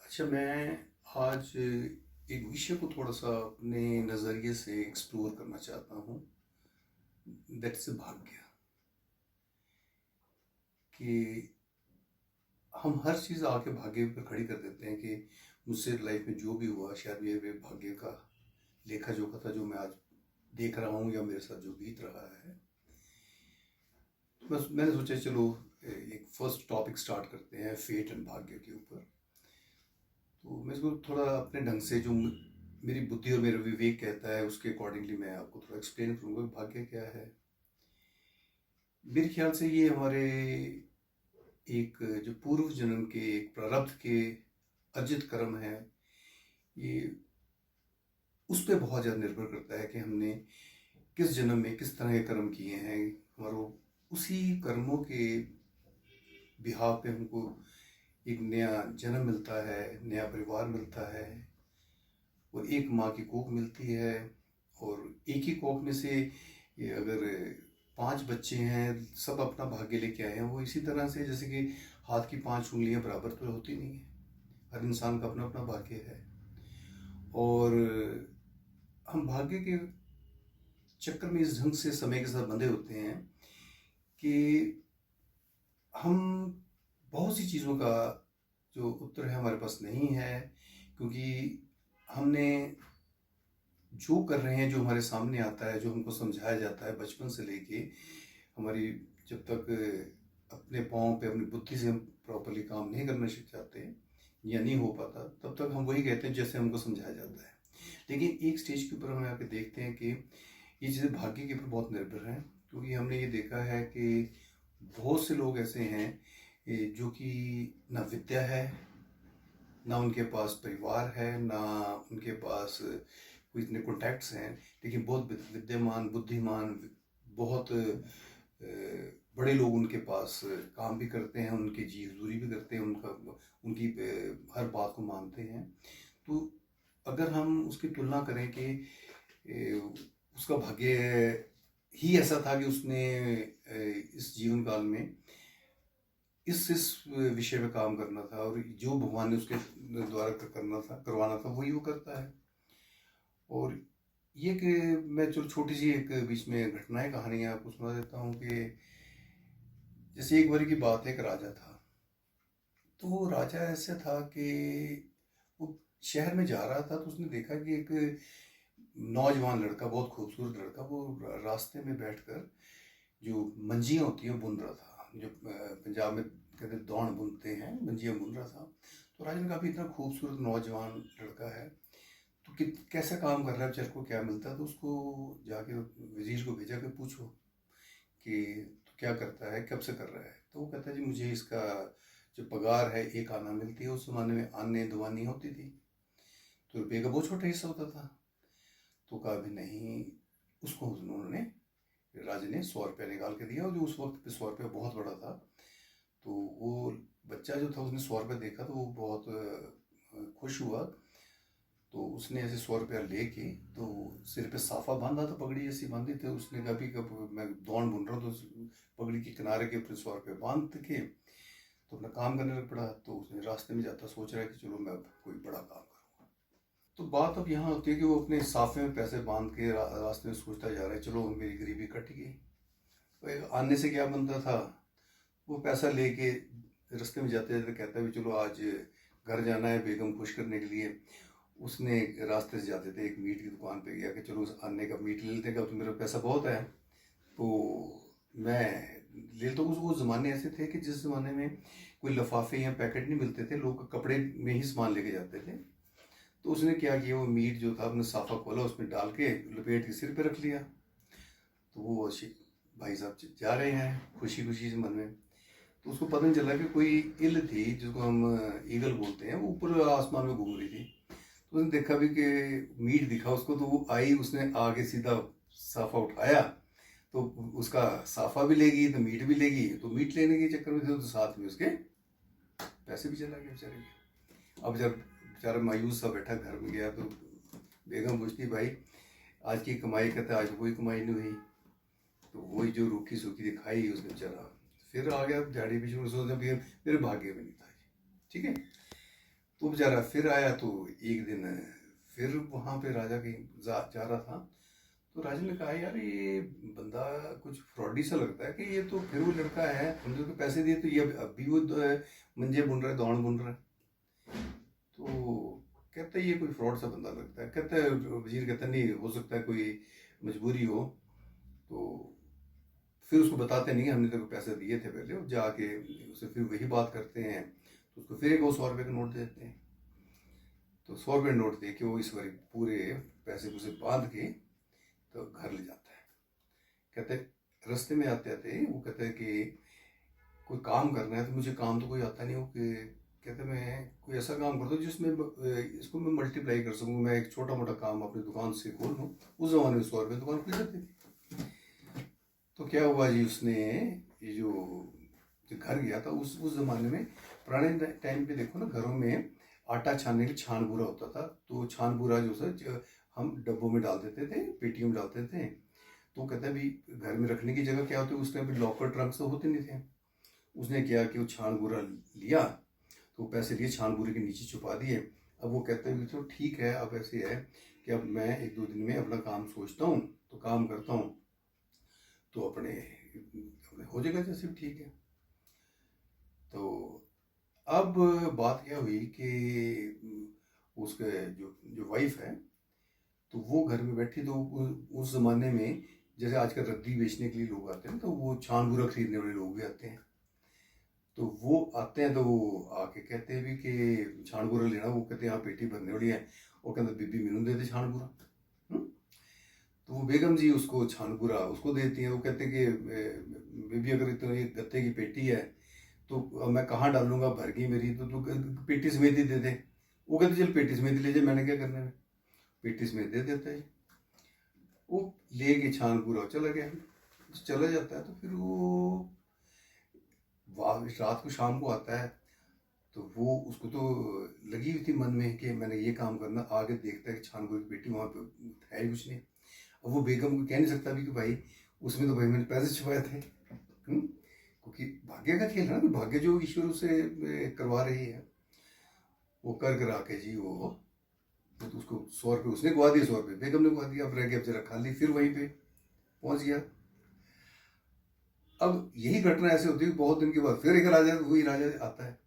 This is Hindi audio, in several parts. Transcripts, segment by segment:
अच्छा, मैं आज एक विषय को थोड़ा-सा अपने नज़रिए से एक्सप्लोर करना चाहता हूँ, दैट्स भाग्य। कि हम हर चीज़ आके भाग्य पे खड़ी कर देते हैं कि मुझसे लाइफ में जो भी हुआ शायद ये मेरे भाग्य का लेखा-जोखा था, जो मैं आज देख रहा हूँ या मेरे साथ जो बीत रहा है। बस मैंने सोचा चलो एक फर्स्ट टॉपिक स्टार्ट करते हैं फेट एंड भाग्य के ऊपर। तो मैं इसको थोड़ा अपने ढंग से जो मेरी बुद्धि और मेरा विवेक कहता है उसके अकॉर्डिंगली मैं आपको थोड़ा एक्सप्लेन करूँगा कि भाग्य क्या है। मेरे ख्याल से ये हमारे एक जो पूर्व जन्म के एक प्रारब्ध के अर्जित कर्म है, ये उस पर बहुत ज़्यादा निर्भर करता है कि हमने किस जन्म में किस तरह के कर्म किए हैं। और वो उसी कर्मों के बिहाव पे हमको एक नया जन्म मिलता है, नया परिवार मिलता है और एक माँ की कोख मिलती है। और एक ही कोख में से ये अगर 5 बच्चे हैं, सब अपना भाग्य लेके आए हैं, वो इसी तरह से जैसे कि हाथ की 5 उंगलियां बराबर तो होती नहीं है। हर इंसान का अपना अपना भाग्य है। और हम भाग्य के चक्कर में इस ढंग से समय के साथ बंधे होते हैं कि हम बहुत सी चीज़ों का जो उत्तर है हमारे पास नहीं है, क्योंकि हमने जो कर रहे हैं, जो हमारे सामने आता है, जो हमको समझाया जाता है बचपन से लेके हमारी, जब तक अपने पाँव पे अपनी बुद्धि से हम प्रॉपरली काम नहीं करना सीख जाते या नहीं हो पाता, तब तक हम वही कहते हैं जैसे हमको समझाया जाता है। लेकिन एक स्टेज के ऊपर हम आके देखते हैं कि ये चीज़ें भाग्य के ऊपर बहुत निर्भर हैं, क्योंकि हमने ये देखा है कि बहुत से लोग ऐसे हैं जो कि ना विद्या है, ना उनके पास परिवार है, ना उनके पास कोई इतने कॉन्टैक्ट्स हैं, लेकिन बहुत विद्यमान, बुद्धिमान, बहुत बड़े लोग उनके पास काम भी करते हैं, उनकी जी हजूरी भी करते हैं, उनकी हर बात को मानते हैं। तो अगर हम उसकी तुलना करें कि उसका भाग्य ही ऐसा था कि उसने इस जीवन काल में इस विषय पे काम करना था, और जो भगवान ने उसके द्वारा करना था, करवाना था, वही वो करता है। और ये कि मैं चलो छोटी सी एक बीच में घटनाएं कहानियाँ आपको सुना देता हूँ कि जैसे एक बार की बात है, एक राजा था। तो वो राजा ऐसे था कि वो शहर में जा रहा था, तो उसने देखा कि एक नौजवान लड़का, बहुत खूबसूरत लड़का, वो रास्ते में बैठकर जो मंजियाँ होती हैं बुन रहा था। जो पंजाब में कहते हैं दौड़ बुनते हैं, मंजियाँ बुन रहा था। तो राजा ने कहा भी इतना खूबसूरत नौजवान लड़का है, तो कैसा काम कर रहा है, बेचारे को क्या मिलता है। तो उसको जाके वजीर को भेजा कि पूछो कि तो क्या करता है, कब से कर रहा है। तो वो कहता है जी मुझे इसका जो पगार है 1 आना मिलती है। उस ज़माने में आने दुआनी होती थी, तो रुपये का बहुत छोटा हिस्सा होता था। तो कहा भी नहीं, उसको उन्होंने, राजा ने 100 रुपया निकाल के दिया, और जो उस वक्त पे 100 रुपया बहुत बड़ा था। तो वो बच्चा जो था उसने 100 रुपया देखा तो वो बहुत खुश हुआ। तो उसने ऐसे 100 रुपया लेके, तो सिर पे साफा बांधा था, पगड़ी ऐसी बांधी थी। उसने कहा भी कब मैं दौड़ बुन रहा हूँ, तो पगड़ी के किनारे के ऊपर 100 रुपया बांध के तो अपना काम करने लग पड़ा। तो उसने रास्ते में जाता सोच रहा है कि चलो मैं अब कोई बड़ा काम करूँगा। तो बात अब यहाँ होती है कि वो अपने साफे में पैसे बांध के रास्ते में सोचता जा रहा है चलो मेरी गरीबी कट गई। तो आने से क्या बनता था, वो पैसा लेके रास्ते में जाते जाते कहता है भी चलो आज घर जाना है बेगम खुश करने के लिए। उसने रास्ते से जाते थे एक मीट की दुकान पे गया कि चलो उस अन्य का मीट ले लेते हैं, तो मेरा पैसा बहुत है तो मैं ले। तो उस ज़माने ऐसे थे कि जिस ज़माने में कोई लिफाफे या पैकेट नहीं मिलते थे, लोग कपड़े में ही सामान लेके जाते थे। तो उसने क्या किया, वो मीट जो था अपने साफा खोला, उसमें डाल के लपेट के सिर पे रख लिया। तो वो भाई साहब जा रहे हैं खुशी खुशी से मन में। तो उसको पता नहीं चला कि कोई इल थी जिसको हम ईगल बोलते हैं, वो ऊपर आसमान में घूम रही थी। तो उसने देखा भी कि मीट दिखा उसको, तो वो आई, उसने आगे सीधा साफा उठाया। तो उसका साफा भी लेगी तो मीट भी लेगी, तो मीट लेने के चक्कर में तो साथ में उसके पैसे भी चला गए बेचारे के। अब जब बेचारा मायूस सा बैठा घर में गया, तो बेगम पूछती भाई आज की कमाई, कहता आज कोई कमाई नहीं हुई। तो वही जो रूखी सूखी दिखाई उसने बेचारा फिर आ गया झाड़ी पीछे, सोचा भी मेरे भाग्य में नहीं था। ठीक है। तो बेचारा फिर आया। तो एक दिन फिर वहाँ पे राजा कहीं जा रहा था। तो राजा ने कहा यार ये बंदा कुछ फ्रॉडी सा लगता है कि ये तो फिर वो लड़का है, हमने उसको पैसे दिए तो ये अभी वो मंजे बुन रहा है, दौड़ बुन रहा है। तो कहता है ये कोई फ्रॉड सा बंदा लगता है। कहता है वजीर, कहता नहीं हो सकता है कोई मजबूरी हो। तो फिर उसको बताते नहीं हमने तेरे को पैसे दिए थे पहले, और जाके उसे फिर वही बात करते हैं। तो उसको फिर एक वो 100 रुपये का नोट देते हैं। तो 100 रुपये नोट दे के वो इस बार पूरे पैसे उसे बांध के तो घर ले जाता है। कहते रास्ते में आते आते वो कहते हैं कि कोई काम करना है, तो मुझे काम तो कोई आता नहीं हो कि कहते मैं कोई ऐसा काम करता हूँ जिसमें इसको मैं मल्टीप्लाई कर सकूँ, मैं एक छोटा मोटा काम अपनी दुकान से खोल लूँ। उस ज़माने में 100 रुपये दुकान खुल जाती थी। तो क्या हुआ जी, उसने ये जो घर गया था उस ज़माने में, पुराने टाइम पे देखो ना, घरों में आटा छानने के लिए छान बूरा होता था। तो छान बूरा जो हम डब्बों में डाल देते थे, पेटियों में डालते थे। तो कहता है भी घर में रखने की जगह क्या होती है, उस टाइम पे लॉकर ट्रंक तो होते नहीं थे। उसने किया कि वो छान बूरा लिया, तो पैसे लिए छान बूरे के नीचे छुपा दिए। अब वो कहते हैं तो ठीक है, अब ऐसे है कि अब मैं 1-2 दिन में अपना काम सोचता हूँ, तो काम करता हूँ तो अपने अपने हो जाएगा जैसे भी ठीक है। तो अब बात क्या हुई कि उसके जो जो वाइफ है, तो वो घर में बैठी। तो उस ज़माने में जैसे आजकल रद्दी बेचने के लिए लोग आते हैं, तो वो छान बूरा खरीदने वाले लोग भी आते हैं। तो वो आते हैं तो वो आके कहते हैं भी कि छान बूरा लेना। वो कहते हैं यहाँ पेटी भरने वाली है। वो कहते बीबी मैनू दे दे छान बूरा। तो वो बेगम जी उसको छान बूरा उसको देती हैं। वो कहते हैं कि बीबी अगर इतनी गत्ते की पेटी है तो अब मैं कहाँ डालूंगा, भर गई मेरी, तो तू पेटी समेत ही दे दे। वो कहते चल पेटी समेत ले जाए, मैंने क्या करना है। पेटी समेत दे देता है। वो ले गए छान बूरा, चला गया। चला जाता है तो फिर वो रात को शाम को आता है। तो वो उसको तो लगी हुई थी मन में कि मैंने ये काम करना। आगे देखता है कि छान बूरे की पेटी वहाँ पे है ही कुछ नहीं। अब वो बेगम को कह नहीं सकता भी कि भाई उसमें तो भाई मैंने पैसे छुपाए थे। क्योंकि भाग्य का खेल है ना, भाग्य जो ईश्वर उसे करवा रही है, वो कर करा के जी वो तो उसको 100 रुपये उसने गवा दिए, 100 रुपये बेगम ने गवा दिया। अब रह गया बेचारा खाली। फिर वहीं पे पहुंच गया। अब यही घटना ऐसे होती है, बहुत दिन के बाद फिर एक राजा, वही राजा आता है।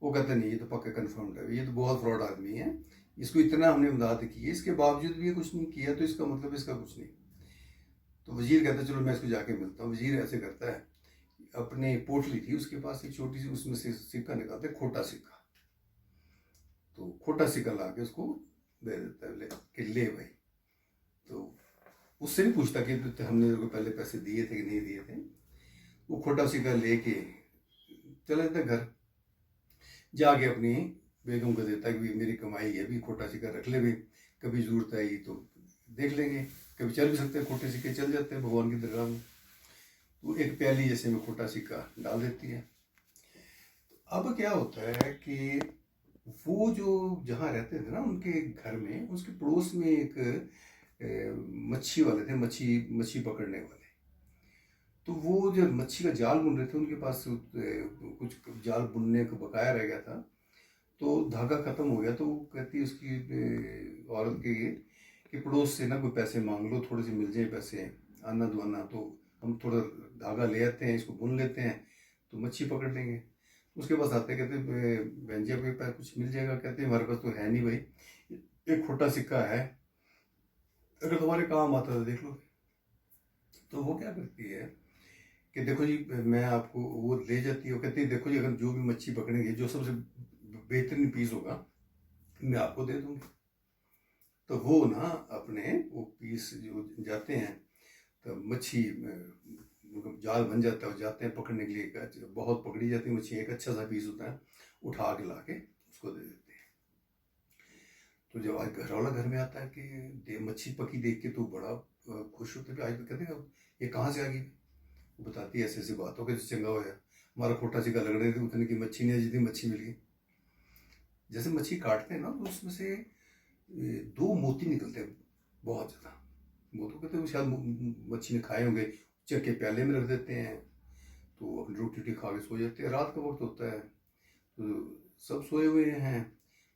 वो कहते नहीं ये तो पक्का कन्फर्म्ड है, ये तो बहुत फ्रॉड आदमी है, इसको इतना हमने मदद की है, इसके बावजूद भी ये कुछ नहीं किया, तो इसका मतलब इसका कुछ नहीं। तो वजीर कहता है चलो मैं इसको जाके मिलता हूँ। वजीर ऐसे करता है, अपने पोटली थी उसके पास एक छोटी सी, उसमें से सिक्का निकालते, खोटा सिक्का। तो खोटा सिक्का ला के उसको दे देता है कि ले भाई। तो उससे नहीं पूछता कि हमने तेरे को पहले पैसे दिए थे कि नहीं दिए थे। वो खोटा सिक्का लेके चला जाता घर। जाके अपनी बेगम को देता है कि मेरी कमाई है, भी खोटा सिक्का रख ले भी, कभी जरूरत आई तो देख लेंगे। कभी चल भी सकते हैं, खोटे सिक्के चल जाते हैं भगवान की दरगाह में। तो एक प्याली जैसे में खोटा सिक्का डाल देती है। अब क्या होता है कि वो जो जहाँ रहते थे ना उनके घर में, उसके पड़ोस में एक मच्छी वाले थे, मच्छी पकड़ने वाले। तो वो जब मच्छी का जाल बुन रहे थे, उनके पास कुछ जाल बुनने का बकाया रह गया था। तो धागा खत्म हो गया। तो वो कहती है उसकी औरत के कि पड़ोस से ना कोई पैसे मांग लो, थोड़े से मिल जाए पैसे, आना दुआना, तो हम थोड़ा धागा ले आते हैं, इसको बुन लेते हैं, तो मच्छी पकड़ लेंगे। उसके पास आते कहते बहन जी आपके पास कुछ मिल जाएगा। कहते हैं हमारे पास तो है नहीं भाई, एक खोटा सिक्का है, अगर तुम्हारे काम आता तो देख लो। तो वो क्या करती है कि देखो जी मैं आपको, वो ले जाती है। वो कहती है देखो जी अगर जो भी मच्छी पकड़ेंगे, जो सबसे बेहतरीन पीस होगा मैं आपको दे दूंगी। तो वो ना अपने वो पीस जो जाते हैं, तो मच्छी जाल बन जाता है, जाते हैं पकड़ने के लिए, बहुत पकड़ी जाती है मच्छी, एक अच्छा सा पीस होता है, उठा के ला के उसको दे देते हैं। तो जब आज घर वाला घर में आता है कि मच्छी पकी देख के तो बड़ा खुश होते हैं। आज तो कहते हैं ये कहाँ से आ गई। वो बताती है ऐसे ऐसी बात हो, कैसे चंगा होया, हमारा खोटा सिक्का लग रहे थे उतने की मच्छी नहीं, जितनी मच्छी मिल गई। जैसे मच्छी काटते हैं ना, तो उसमें से 2 मोती निकलते हैं बहुत ज़्यादा। वो तो कहते हैं शायद मच्छी ने खाए होंगे, चख के प्याले में रख देते हैं। तो अपनी रोटी खा के सो जाते हैं। रात का वक्त होता है, तो सब सोए हुए हैं।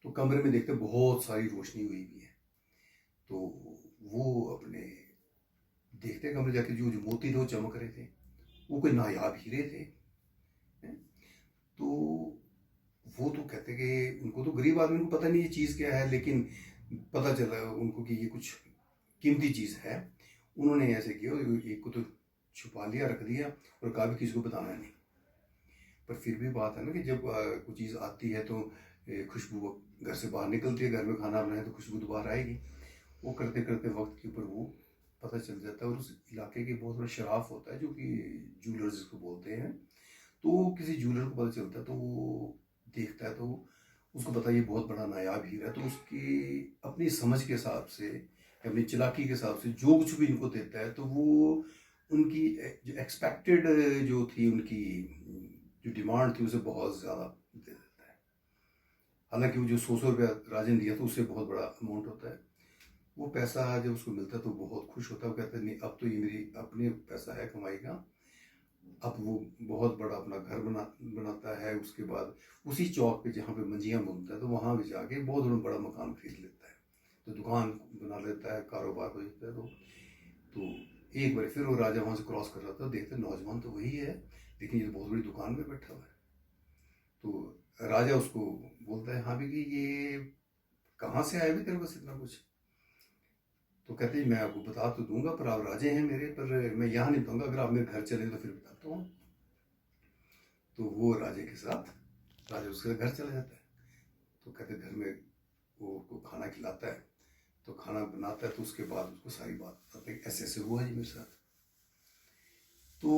तो कमरे में देखते बहुत सारी रोशनी हुई भी है। तो वो अपने देखते कमरे जाके, जो जो मोती थे वो चमक रहे थे, वो कोई नायाब हीरे थे। हैं? तो वो तो कहते कि उनको तो, गरीब आदमी को पता नहीं ये चीज़ क्या है, लेकिन पता चला उनको कि ये कुछ कीमती चीज़ है। उन्होंने ऐसे किया, एक को तो छुपा लिया, रख दिया, और कहा भी किसी को बताना नहीं। पर फिर भी बात है ना कि जब कोई चीज़ आती है तो खुशबू घर से बाहर निकलती है, घर में खाना बनाए तो खुशबू तो बाहर आएगी। वो करते करते वक्त के ऊपर वो पता चल जाता है, और उस इलाके के बहुत बड़ा शराफ होता है, जो कि जूलर जिसको बोलते हैं। तो किसी जूलर को पता चलता है, तो वो देखता है, तो उसको पता है ये बहुत बड़ा नायाब हीरा है। तो उसकी अपनी समझ के हिसाब से, अपनी चालाकी के हिसाब से जो कुछ भी इनको देता है, तो वो उनकी जो एक्सपेक्टेड जो थी, उनकी जो डिमांड थी, उसे बहुत ज़्यादा दे देता है। हालांकि वो जो 100 रुपया राजन ने दिया था, उससे बहुत बड़ा अमाउंट होता है। वो पैसा जब उसको मिलता है तो बहुत खुश होता है। वो कहता है नहीं, अब तो ये मेरी अपनी पैसा है कमाई का। अब वो बहुत बड़ा अपना घर बनाता है। उसके बाद उसी चौक पे जहाँ पे मंजियाँ बुनता है, तो वहाँ भी जाके बहुत बड़ा मकान खरीद लेता है, तो दुकान बना लेता है, कारोबार हो जाता है। तो एक बार फिर वो राजा वहाँ से क्रॉस कर रहा था, देखते नौजवान तो वही है, लेकिन ये तो बहुत बड़ी दुकान में बैठा हुआ है। तो राजा उसको बोलता है, हाँ भी कि ये कहाँ से आया भी तेरे पास इतना कुछ? तो कहते हैं, मैं आपको बता तो दूंगा, पर आप राजे हैं मेरे, पर मैं यहाँ नहीं बताऊंगा, अगर आप मेरे घर चले तो फिर बताता हूँ। तो वो राजे के साथ, राजा उसके घर चला जाता है। तो कहते घर में वो उसको खाना खिलाता है, तो खाना बनाता है, तो उसके बाद उसको सारी बात बताते हैं, ऐसे ऐसे हुआ जी मेरे साथ। तो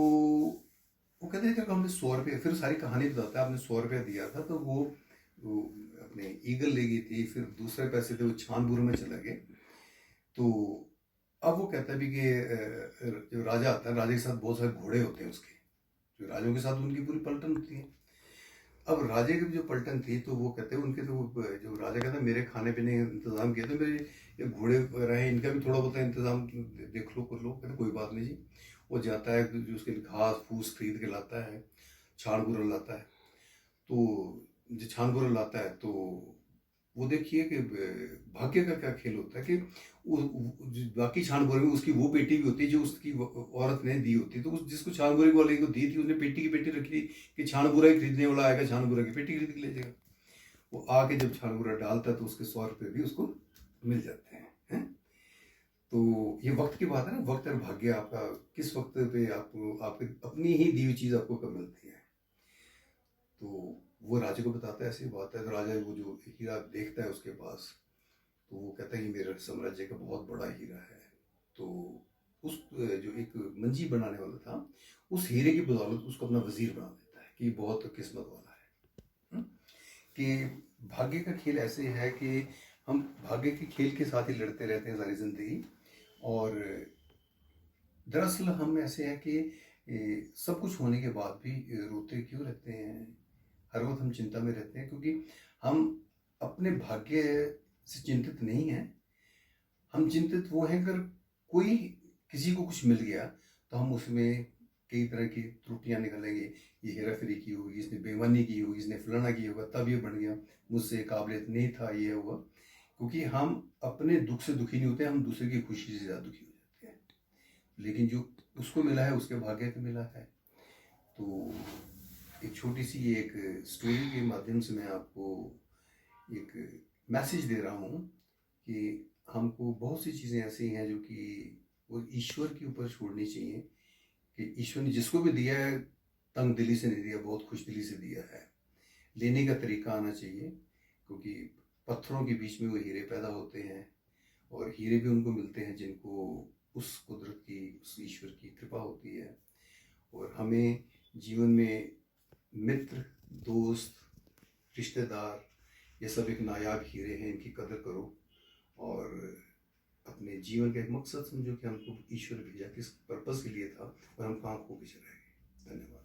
वो कहते हैं कि हमने 100 रुपये, फिर सारी कहानी बताता है, आपने 100 रुपया दिया था, तो वो अपने ईगल ले गई थी, फिर दूसरे पैसे थे वो छानबूर में चले गए। तो अब वो कहता है भी कि जो राजा आता है, राजा के साथ बहुत सारे घोड़े होते हैं उसके, जो राजाओं के साथ उनकी पूरी पलटन होती है। अब राजे की जो पलटन थी, तो वो कहते हैं उनके, तो जो राजा कहता है मेरे खाने पीने का इंतजाम किया, तो मेरे ये घोड़े रहे, इनका भी थोड़ा बहुत इंतजाम देख लो, कर लो। कहते कोई बात नहीं जी। वो जाता है, जो उसके घास फूस खरीद के लाता है, छाण बुरा लाता है। तो जो छान बुरा लाता है, तो वो देखिए कि भाग्य का क्या खेल होता है कि बाकी छान बोरे में उसकी वो पेटी भी होती है जो उसकी औरत ने दी होती है। तो जिसको छान बुरे वाले को दी थी, उसने पेटी की पेटी रखी थी कि छान बुरा ही खरीदने वाला आएगा, छान बुरा की पेटी खरीद के ले जाएगा। वो आके जब छान बुरा डालता है, तो उसके 100 रुपये भी उसको मिल जाते हैं। तो ये वक्त की बात है ना, वक्त और भाग्य आपका किस वक्त पे आपको, आपकी अपनी ही दी हुई चीज़ आपको कब मिलती है। तो वो राजा को बताता है, ऐसी बात है। तो राजा वो जो हीरा देखता है उसके पास, तो वो कहता है कि मेरे साम्राज्य का बहुत बड़ा हीरा है। तो उस जो एक मंजी बनाने वाला था, उस हीरे की बदौलत उसको अपना वजीर बना देता है कि बहुत किस्मत वाला है। कि भाग्य का खेल ऐसे है कि हम भाग्य के खेल के साथ ही लड़ते रहते हैं सारी जिंदगी। और दरअसल हम ऐसे हैं कि सब कुछ होने के बाद भी रोते क्यों रहते हैं, हर वक्त हम चिंता में रहते हैं, क्योंकि हम अपने भाग्य से चिंतित नहीं हैं। हम चिंतित वो हैं, अगर कोई किसी को कुछ मिल गया, तो हम उसमें कई तरह की त्रुटियां निकालेंगे, ये हेरा फेरी की होगी, इसने बेईमानी की होगी, इसने फलाना किया होगा, तब ये बन गया, मुझसे काबिलियत नहीं था, ये हुआ। क्योंकि हम अपने दुख से दुखी नहीं होते, हम दूसरे की खुशी से ज़्यादा दुखी हो जाते हैं। लेकिन जो उसको मिला है, उसके भाग्य को मिला है। तो एक छोटी सी एक स्टोरी के माध्यम से मैं आपको एक मैसेज दे रहा हूँ कि हमको बहुत सी चीज़ें ऐसी हैं जो कि वो ईश्वर के ऊपर छोड़नी चाहिए, कि ईश्वर ने जिसको भी दिया है, तंग दिली से नहीं दिया, बहुत खुश दिली से दिया है। लेने का तरीका आना चाहिए, क्योंकि पत्थरों के बीच में वो हीरे पैदा होते हैं, और हीरे भी उनको मिलते हैं जिनको उस कुदरत की, उस ईश्वर की कृपा होती है। और हमें जीवन में मित्र, दोस्त, रिश्तेदार, ये सब एक नायाब हीरे हैं, इनकी कदर करो, और अपने जीवन का एक मकसद समझो कि हमको ईश्वर भेजा किस पर्पस के लिए था, और हम कहाँ खो के चले गए। धन्यवाद।